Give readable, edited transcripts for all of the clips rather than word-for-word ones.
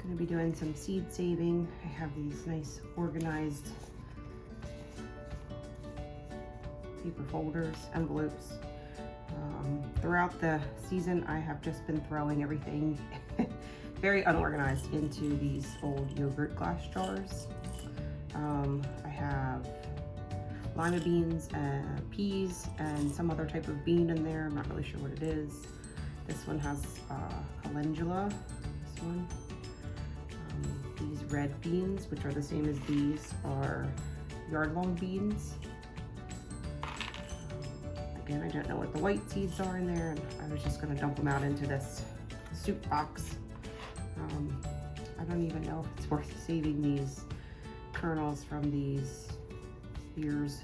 Gonna be doing some seed saving. I have these nice organized paper folders, envelopes. Throughout the season, I have just been throwing everything very unorganized into these old yogurt glass jars. I have lima beans and peas and some other type of bean in there. I'm not really sure what it is. This one has calendula, this one. These red beans, which are the same as these, are yard-long beans. Again, I don't know what the white seeds are in there, and I was just gonna dump them out into this soup box. I don't even know if it's worth saving these kernels from these ears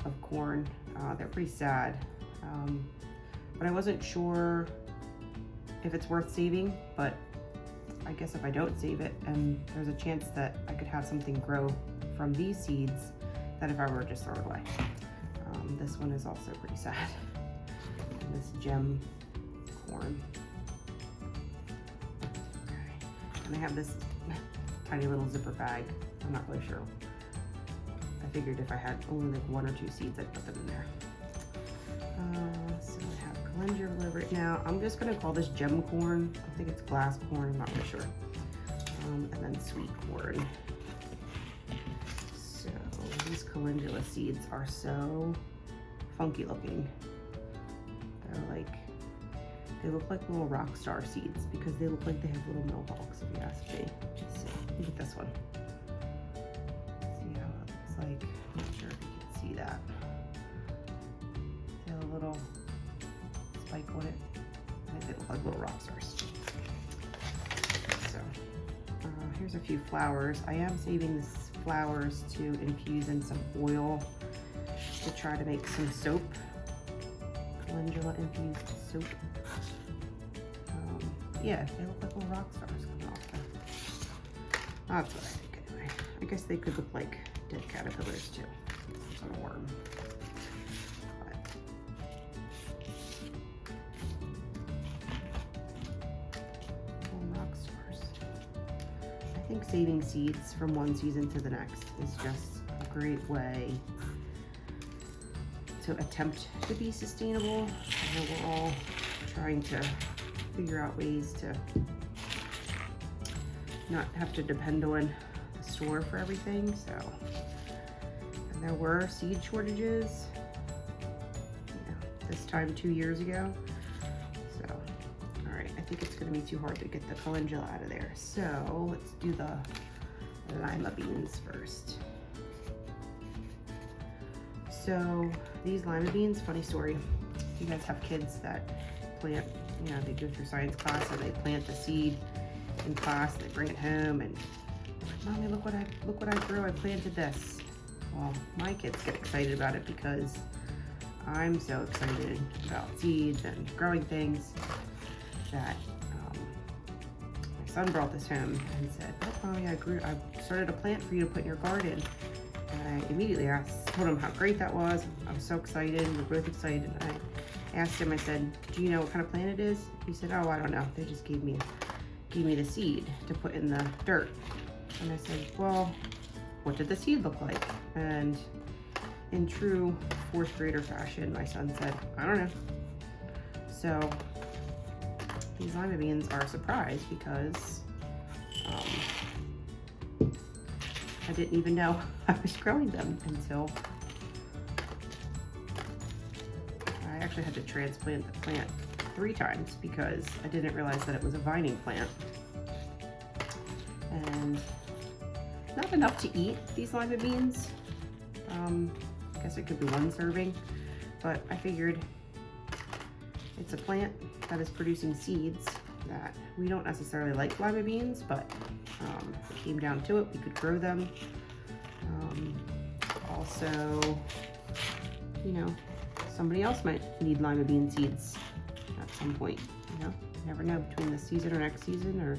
of corn. They're pretty sad, but I wasn't sure if it's worth saving, but I guess if I don't save it, and there's a chance that I could have something grow from these seeds, that if I were to just throw it away. This one is also pretty sad. And this gem corn. Okay. And I have this tiny little zipper bag. I'm not really sure. I figured if I had only like 1 or 2 seeds, I'd put them in there. So I have calendula over it now. I'm just gonna call this gem corn. I think it's glass corn, I'm not really sure. And then sweet corn. So these calendula seeds are so funky looking. They're like, they look like little rock star seeds because they look like they have little mohawks, if you ask me. Let's see, look at this one. See how it looks like? I'm not sure if you can see that. See a little spike on it? I think they look like little rock stars. So here's a few flowers. I am saving these flowers to infuse in some oil to try to make some soap. Calendula infused soap. Yeah, they look like little rock stars coming off there. That's what I think anyway. I guess they could look like dead caterpillars too. Some sort of worm. But little rock stars. I think saving seeds from one season to the next is just a great way to attempt to be sustainable. I know we're all trying to figure out ways to not have to depend on the store for everything. So, and there were seed shortages, this time 2 years ago. So, all right, I think it's gonna be too hard to get the calendula out of there. So let's do the lima beans first. So these lima beans, funny story, if you guys have kids that plant, they go through science class and they plant the seed in class, they bring it home and, Mommy, look what I grew, I planted this. Well, my kids get excited about it because I'm so excited about seeds and growing things that my son brought this home and said, look, Mommy, I started a plant for you to put in your garden. And I immediately told him how great that was. I was so excited, we were both excited. I asked him, I said, do you know what kind of plant it is? He said, oh, I don't know. They just gave me the seed to put in the dirt. And I said, well, what did the seed look like? And in true 4th grader fashion, my son said, I don't know. So these lima beans are a surprise because I didn't even know I was growing them until I actually had to transplant the plant 3 times because I didn't realize that it was a vining plant. And not enough to eat, these lima beans. I guess it could be 1 serving, but I figured it's a plant that is producing seeds that we don't necessarily like lima beans, but if it came down to it, we could grow them. Also, somebody else might need lima bean seeds at some point. You never know, between this season or next season or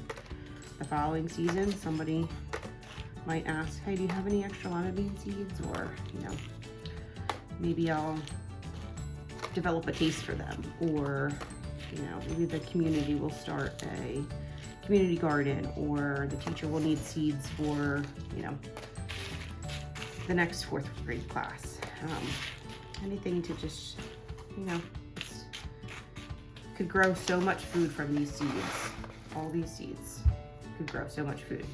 the following season, somebody might ask, hey, do you have any extra lima bean seeds? Or, maybe I'll develop a taste for them, or, You know, maybe the community will start a community garden, or the teacher will need seeds for, you know, the next 4th grade class. Anything to just, you know, could grow so much food from these seeds. All these seeds could grow so much food.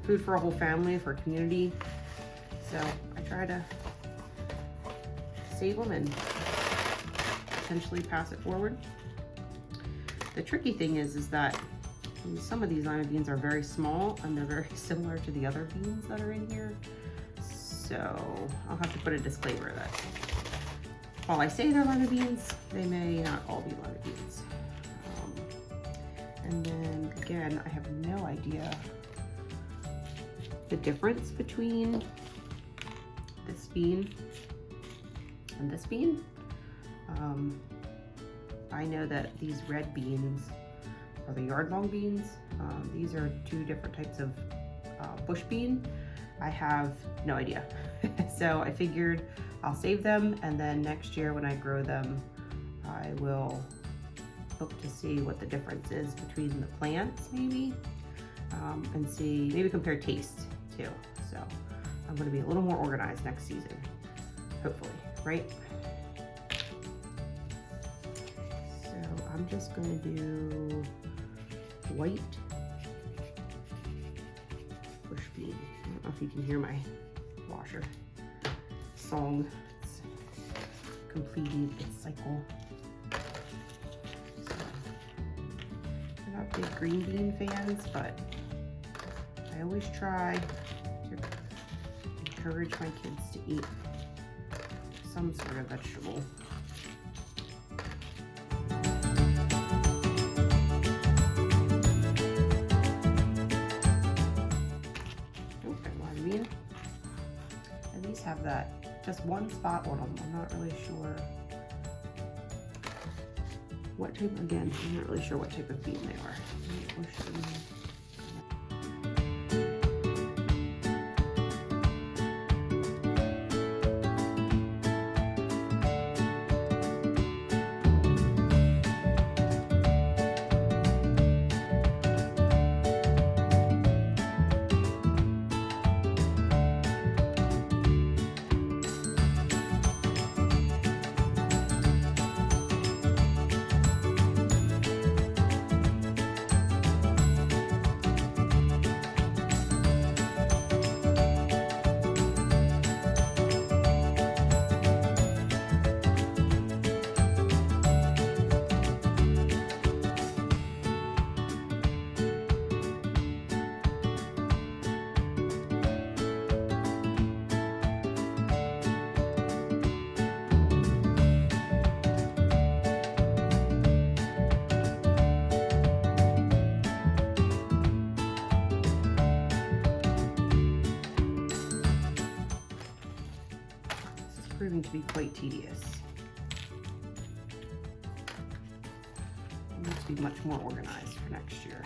Food for a whole family, for a community. So I try to save them and potentially pass it forward. The tricky thing is that some of these lima beans are very small and they're very similar to the other beans that are in here. So I'll have to put a disclaimer that while I say they're lima beans, they may not all be lima beans. And then again, I have no idea the difference between this bean and this bean. I know that these red beans are the yard long beans. These are 2 different types of bush bean. I have no idea. So I figured I'll save them, and then next year when I grow them, I will look to see what the difference is between the plants maybe, and see, maybe compare taste too. So I'm going to be a little more organized next season, hopefully, right? So I'm just going to do white bush bean. I don't know if you can hear my washer song. It's completed its cycle. So, I'm not big green bean fans, but I always try to encourage my kids to eat some sort of vegetable. And these have that just one spot on them. I'm not really sure what type, again, I'm not really sure what type of bean they are. Proving to be quite tedious. It needs to be much more organized for next year.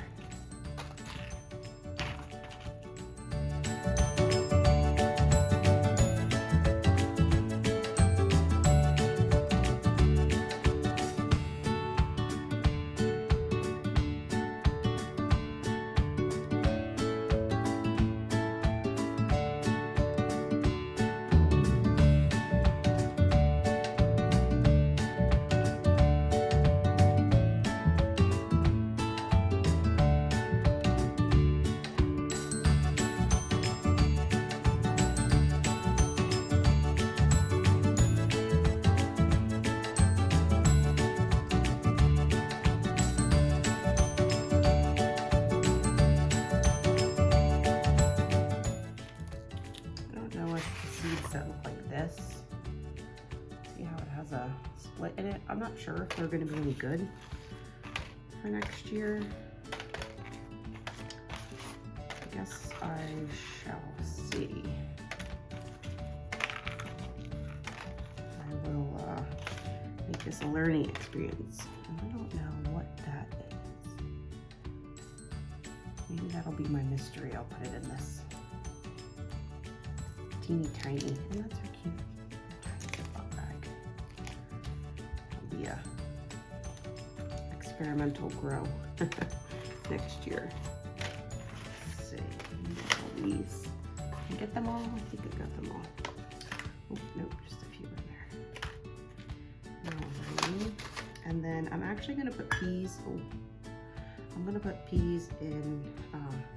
That look like this. See how it has a split in it? I'm not sure if they're going to be any good for next year. I guess I shall see. I will make this a learning experience. And I don't know what that is. Maybe that'll be my mystery. I'll put it in this teeny tiny, and that's so cute. Tiny Ziploc bag. It'll be a experimental grow next year. Let's see, all these. Did I get them all? I think I got them all. Oh, nope, just a few in there. Alrighty. And then I'm actually gonna put peas. Oh, I'm gonna put peas in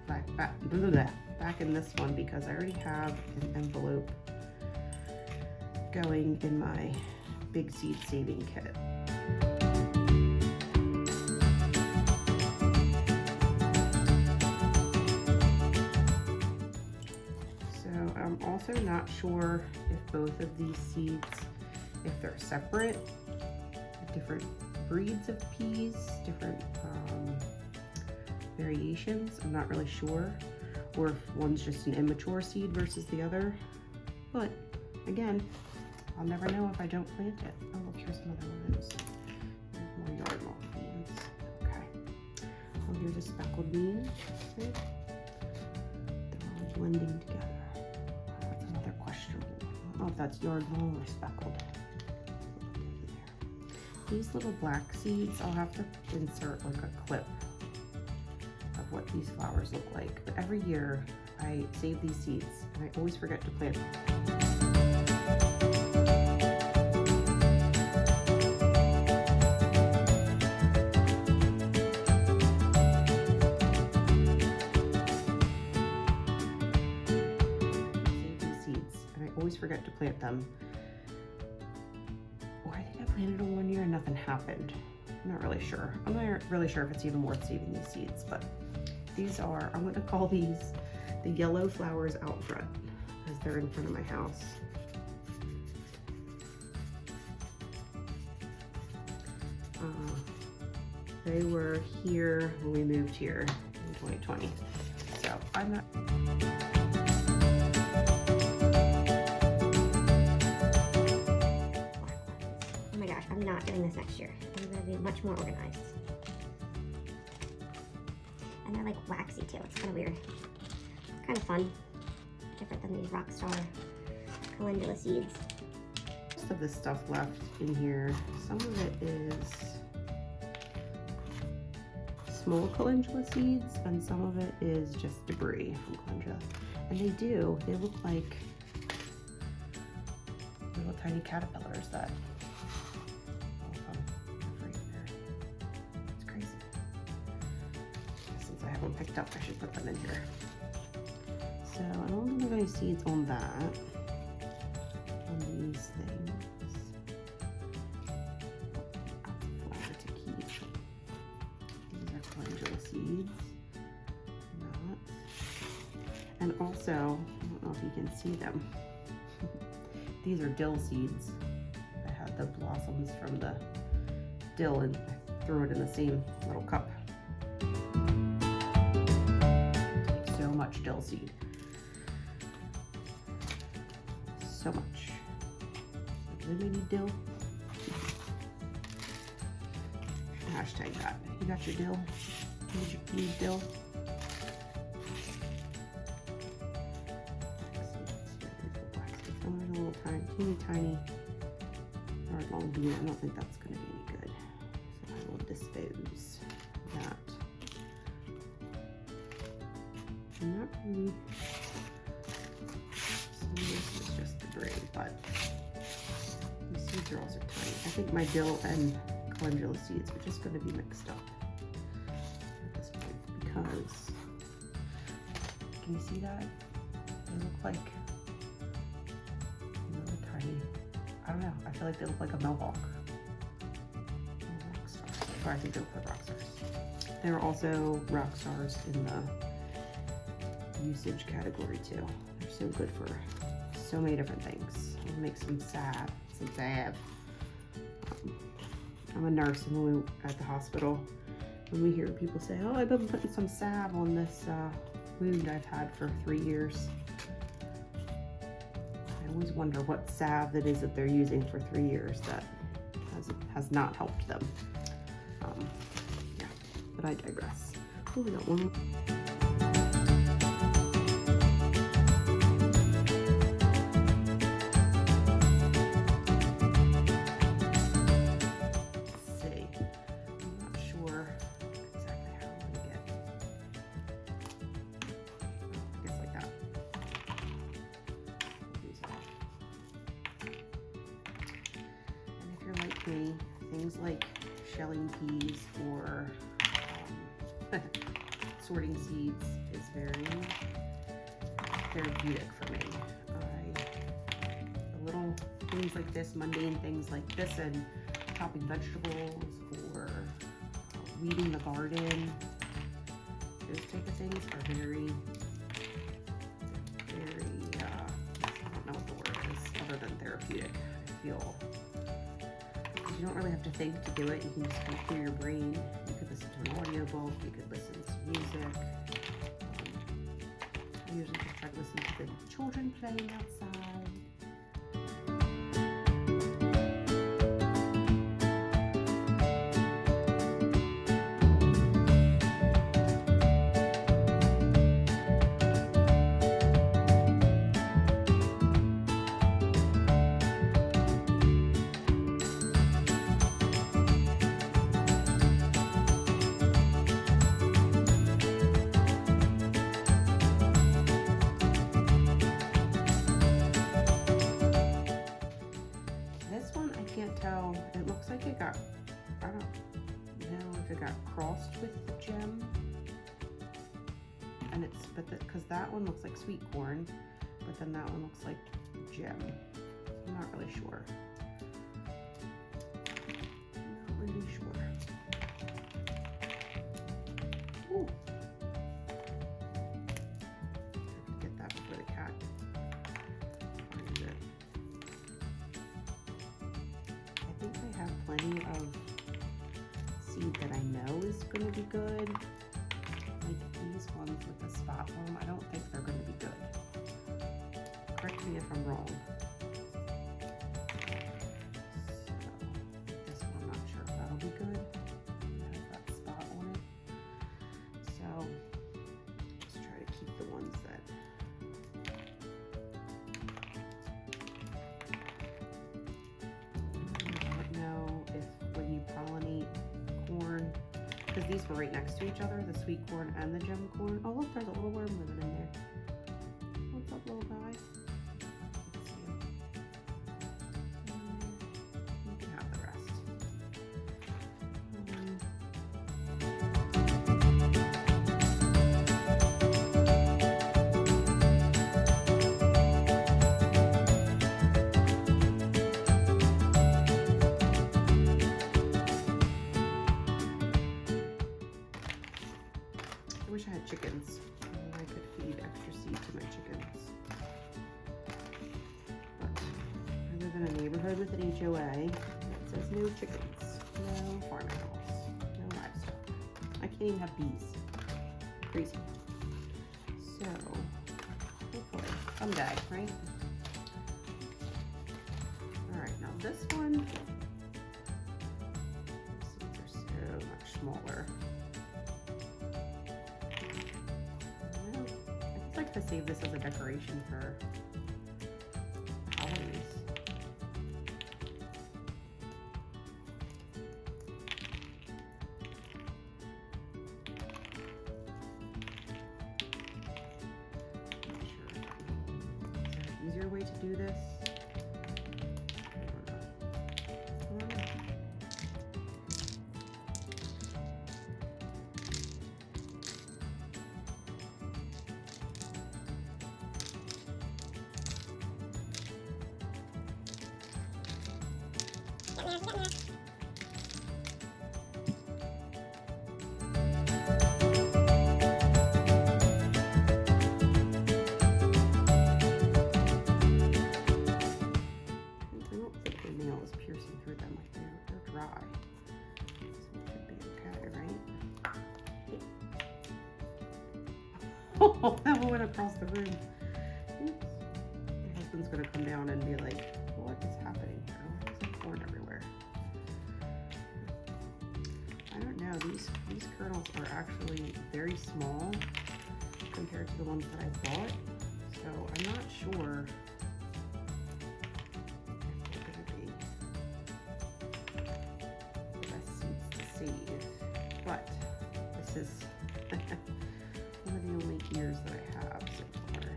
back in this one because I already have an envelope going in my big seed saving kit. So I'm also not sure if both of these seeds, if they're separate, different breeds of peas, different variations. I'm not really sure, or if one's just an immature seed versus the other. But again, I'll never know if I don't plant it. Oh, look, here's another one of those. There's more yard mold beans. Okay. Oh, here's a speckled bean. See? They're all blending together. That's another questionable one. I don't know if that's yard mold or speckled. These little black seeds, I'll have to insert like a clip of what these flowers look like. But every year I save these seeds and I always forget to plant them. Forget to plant them. Or I think I planted them one year and nothing happened. I'm not really sure. I'm not really sure if it's even worth saving these seeds, but these are, I'm gonna call these the yellow flowers out front because they're in front of my house. They were here when we moved here in 2020. So I'm not. I'm not doing this next year. I'm going to be much more organized. And they're like waxy too. It's kind of weird. It's kind of fun. Different than these Rockstar calendula seeds. Most of the stuff left in here, some of it is small calendula seeds and some of it is just debris from calendula. And they look like little tiny caterpillars that picked up. I should put them in here. So I don't think there's any seeds on that. On these things. Flower to keep. These are calendula seeds. Not. And also, I don't know if you can see them. These are dill seeds. I had the blossoms from the dill and I threw it in the same little cup. Much dill seed. So much. Really need dill? Hashtag that. You got your dill? You need dill? Oh, there's a little tiny yard long bean. I don't think that's going to be any good. So I will dispose of that. Not really. Some of this is just debris, but these seeds are also tiny. I think my dill and calendula seeds are just going to be mixed up at this point because, can you see that? They look like really tiny. I don't know. I feel like they look like a mohawk. Rock stars. Or I think they look like rock stars. There are also rock stars in the usage category too. They're so good for so many different things. I'll make some salve. I'm a nurse, and when we at the hospital, when we hear people say, "Oh, I've been putting some salve on this wound I've had for 3 years," I always wonder what salve it is that they're using for 3 years that has not helped them. Yeah, but I digress. Oh, we got one. me. Things like shelling peas or sorting seeds is very therapeutic for me. The little things like this, mundane things like this, and chopping vegetables or weeding the garden, those type of things are very, I don't know what the word is other than therapeutic. I feel you don't really have to think to do it. You can just kind of clear your brain. You could listen to an audiobook, you could listen to music. I usually just try to listen to the children playing outside. Tell, it looks like it got, I don't know if it got crossed with the gem, and it's, because that one looks like sweet corn, but then that one looks like gem. I'm not really sure. Ooh. I have to get that before the cat finds it. I think I have plenty of seed that I know is going to be good. Like these ones with the spot worm, I don't think they're going to be good. Correct me if I'm wrong. So, this one I'm not sure if that'll be good. It has that spot on it. So, just try to keep the ones that pollinate corn, because these were right next to each other, the sweet corn and the gem corn. Oh look, there's a little worm living in there. What's up, little guy? Let's see him. You can have the rest. I wish I had chickens and I could feed extra seed to my chickens. But I live in a neighborhood with an HOA that says no chickens, no farm animals, no livestock. I can't even have bees. Crazy. So, hopefully, someday, right? Alright, now this one, the seeds are so much smaller. I'd like to save this as a decoration for holidays. Not sure. Is there an easier way to do this? I don't know. Oh, that one went across the room. Oops. My husband's gonna come down and be like, what is happening here? Why is there corn everywhere? I don't know, these kernels are actually very small compared to the ones that I bought. So I'm not sure if they're gonna be the best seeds to save. But this is one of the only ears that I have so far.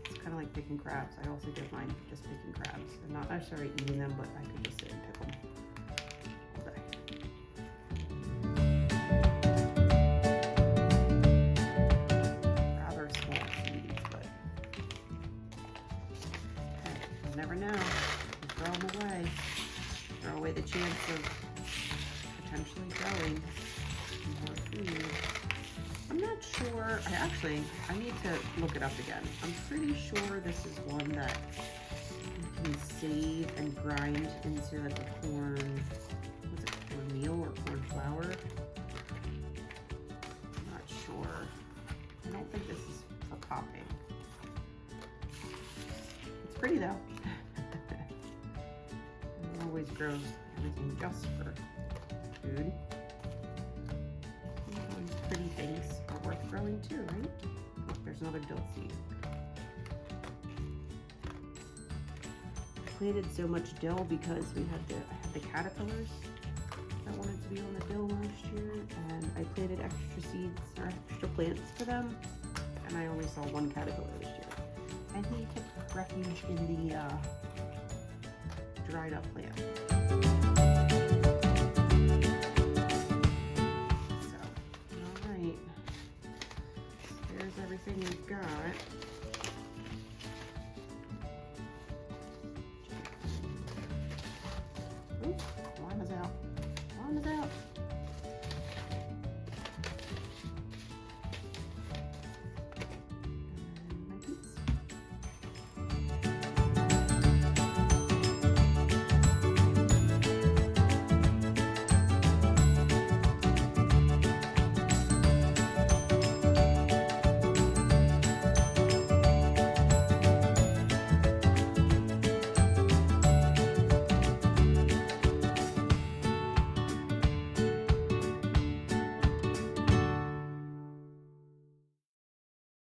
It's kind of like picking picking crabs. I also don't mind just picking crabs. And not necessarily eating them, but I could just sit and pick them all day. Rather small seeds, but hey, you never know. You throw them away. Throw away the chance of potentially growing more food. I'm not sure. I need to look it up again. I'm pretty sure this is one that you can save and grind into like a corn, what's it, cornmeal or corn flour? I'm not sure. I don't think this is for popping. It's pretty though. It always grows everything just for food. These pretty things are worth growing too, right? Look, there's another dill seed. I planted so much dill because I had the caterpillars that wanted to be on the dill last year, and I planted extra seeds or extra plants for them, and I only saw one caterpillar this year. And he took refuge in the dried up plant. So, all right. There's everything we've got.